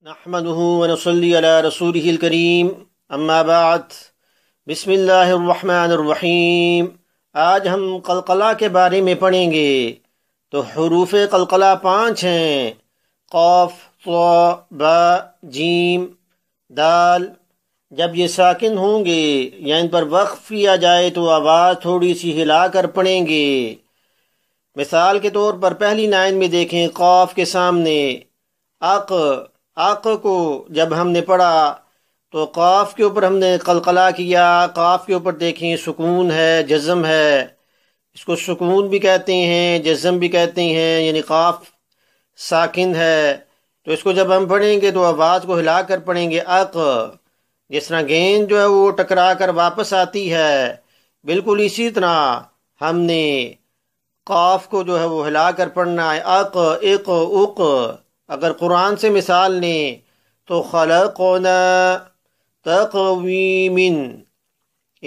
نحمده ونصلي على رسوله الكريم اما بعد بسم اللہ الرحمن الرحیم۔ آج ہم قلقلہ کے بارے میں پڑھیں گے۔ تو حروف قلقلہ 5 ہیں: قاف، طا، با، جیم، دال۔ جب یہ ساکن ہوں گے یا ان پر وقف کیا جائے تو آواز تھوڑی سی ہلا کر پڑھیں گے۔ مثال کے طور پر پہلی لائن میں دیکھیں، قاف کے سامنے اق کو جب ہم نے پڑھا تو قاف کے اوپر ہم نے قلقلہ کیا۔ قاف کے اوپر دیکھیں سکون ہے، جزم ہے، اس کو سکون بھی کہتے ہیں، جزم بھی کہتے ہیں، یعنی قاف ساکن ہے۔ تو اس کو جب ہم پڑھیں گے تو آواز کو ہلا کر پڑھیں گے اق، جس طرح گیند جو ہے وہ ٹکرا کر واپس آتی ہے، بالکل اسی طرح ہم نے قاف کو جو ہے وہ ہلا کر پڑھنا ہے، اق، اق، اق۔ اگر قرآن سے مثال لیں تو خلقنا تقویم۔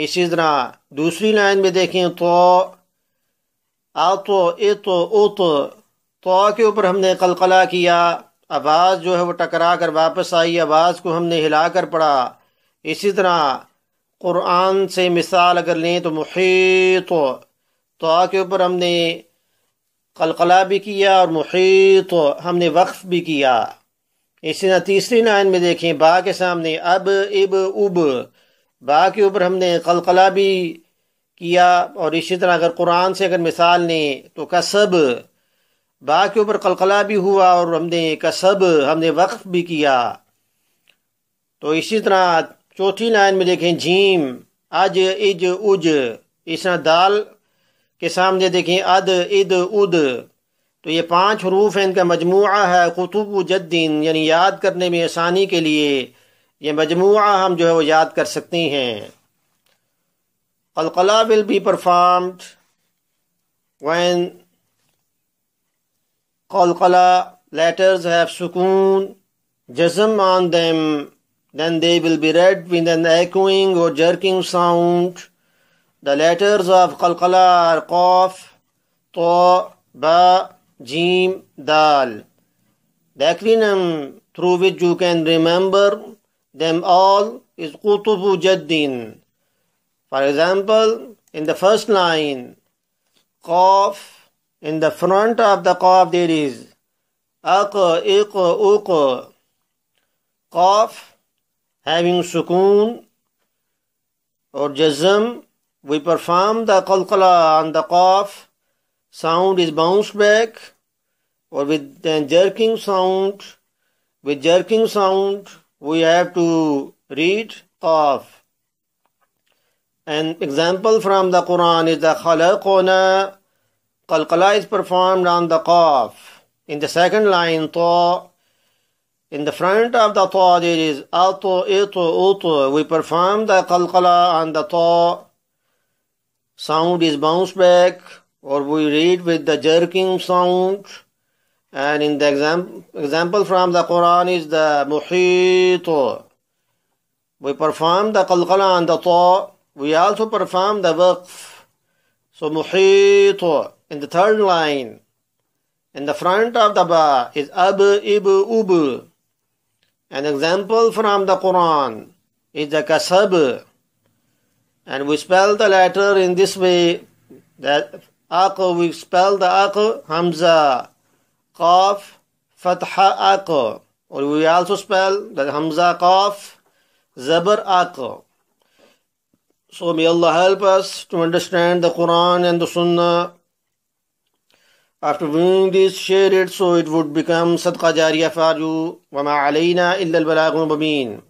اسی طرح دوسری لائن میں دیکھیں تو اط، اط، اط۔ تو کے اوپر ہم نے قلقلہ کیا، آواز جو ہے وہ ٹکرا کر واپس آئی، آواز کو ہم نے ہلا کر پڑھا۔ اسی طرح قرآن سے مثال اگر لیں تو محیط، تو کے اوپر ہم نے قلقلہ بھی کیا اور محیط ہم نے وقف بھی کیا۔ اسی طرح تیسری لائن میں دیکھیں، با کے سامنے اب، اب، اب۔ با کے اوپر ہم نے قلقلہ بھی کیا، اور اسی طرح اگر قرآن سے اگر مثال لیں تو کسب، با کے اوپر قلقلہ بھی ہوا اور ہم نے کسب ہم نے وقف بھی کیا۔ تو اسی طرح چوتھی لائن میں دیکھیں، جیم، اج، اج، اج۔ اس طرح دال کے سامنے دیکھیں، اد، اد، اد۔ تو یہ 5 حروف ہیں، ان کا مجموعہ ہے قطب جدین، یعنی یاد کرنے میں آسانی کے لیے یہ مجموعہ ہم جو ہے وہ یاد کر سکتے ہیں۔ قلقلہ will be performed when qalqala letters have sukoon, jazm on them, then they will be read with an echoing or jerking sound. The letters of qalqala are qaf, ta, ba, jim, dal. The acronym through which you can remember them all is qutubu jaddin. For example, in the first line, qaf, in the front of the qaf there is aq, iq, uq. Qaf having sukoon or jazm, we perform the qalqala on the qaf. Sound is bounced back, or with the jerking sound. With jerking sound, we have to read qaf. An example from the Quran is the khalaqna. Qalqala is performed on the qaf. In the second line, ta. In the front of the ta there is at, it, ut. We perform the qalqala on the ta. Sound is bounced back, or we read with the jerking sound. And in the example from the Quran is the muhit. We perform the qalqala on the ta. We also perform the waqf. So muhit. In the third line, in the front of the ba is ab, ib, ub. An example from the Quran is the kasab. And we spell the letter in this way, that aq, we spell the aq, hamza, qaf, fatha, aq. Or we also spell the hamza, qaf, zabar, aq. So may Allah help us to understand the Quran and the Sunnah. After doing this, share it so it would become sadqa jariyah for you. وَمَا عَلَيْنَا إِلَّا الْبَلَاغُ الْمُبِينُ.